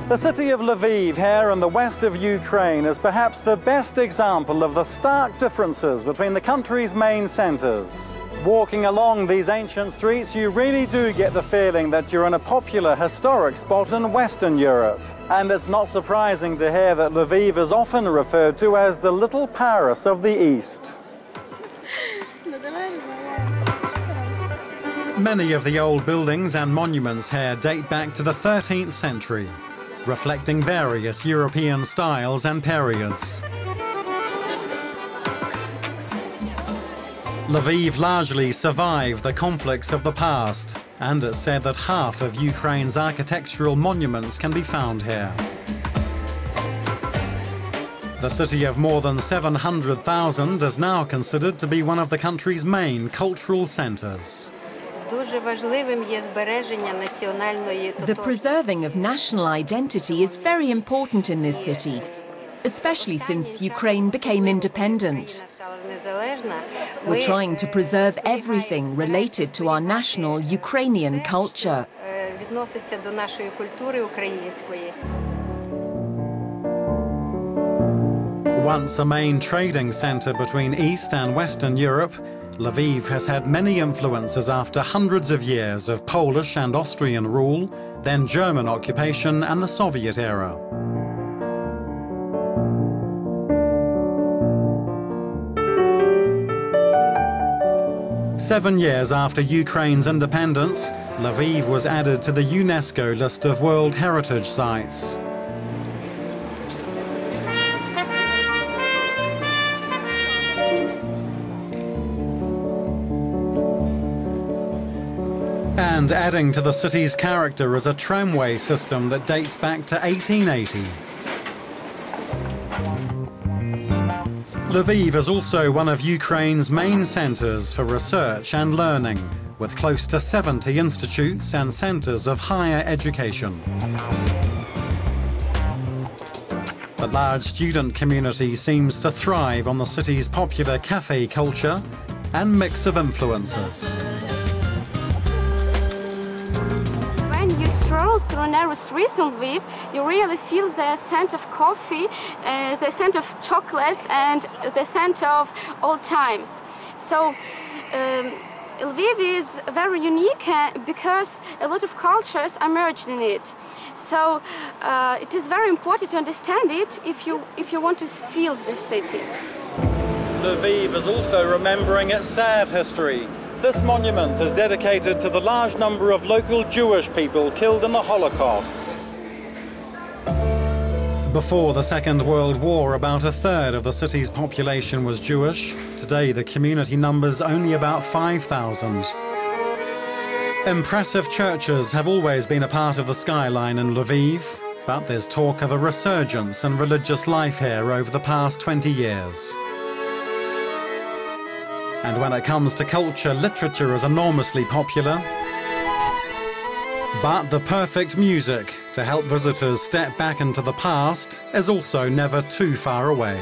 The city of Lviv here in the west of Ukraine is perhaps the best example of the stark differences between the country's main centres. Walking along these ancient streets, you really do get the feeling that you're in a popular historic spot in Western Europe. And it's not surprising to hear that Lviv is often referred to as the Little Paris of the East. Many of the old buildings and monuments here date back to the 13th century, reflecting various European styles and periods. Lviv largely survived the conflicts of the past, and it's said that half of Ukraine's architectural monuments can be found here. The city of more than 700,000 is now considered to be one of the country's main cultural centres. The preserving of national identity is very important in this city, especially since Ukraine became independent. We're trying to preserve everything related to our national Ukrainian culture. Once a main trading centre between East and Western Europe, Lviv has had many influences after hundreds of years of Polish and Austrian rule, then German occupation and the Soviet era. Seven years after Ukraine's independence, Lviv was added to the UNESCO list of World Heritage Sites. And adding to the city's character is a tramway system that dates back to 1880. Lviv is also one of Ukraine's main centres for research and learning, with close to 70 institutes and centres of higher education. The large student community seems to thrive on the city's popular cafe culture and mix of influences. Through narrow streets in Lviv, you really feel the scent of coffee, the scent of chocolates, and the scent of old times. So Lviv is very unique because a lot of cultures are merged in it. So it is very important to understand it if you want to feel the city. Lviv is also remembering its sad history. This monument is dedicated to the large number of local Jewish people killed in the Holocaust. Before the Second World War, about a third of the city's population was Jewish. Today, the community numbers only about 5,000. Impressive churches have always been a part of the skyline in Lviv, but there's talk of a resurgence in religious life here over the past 20 years. And when it comes to culture, literature is enormously popular. But the perfect music to help visitors step back into the past is also never too far away.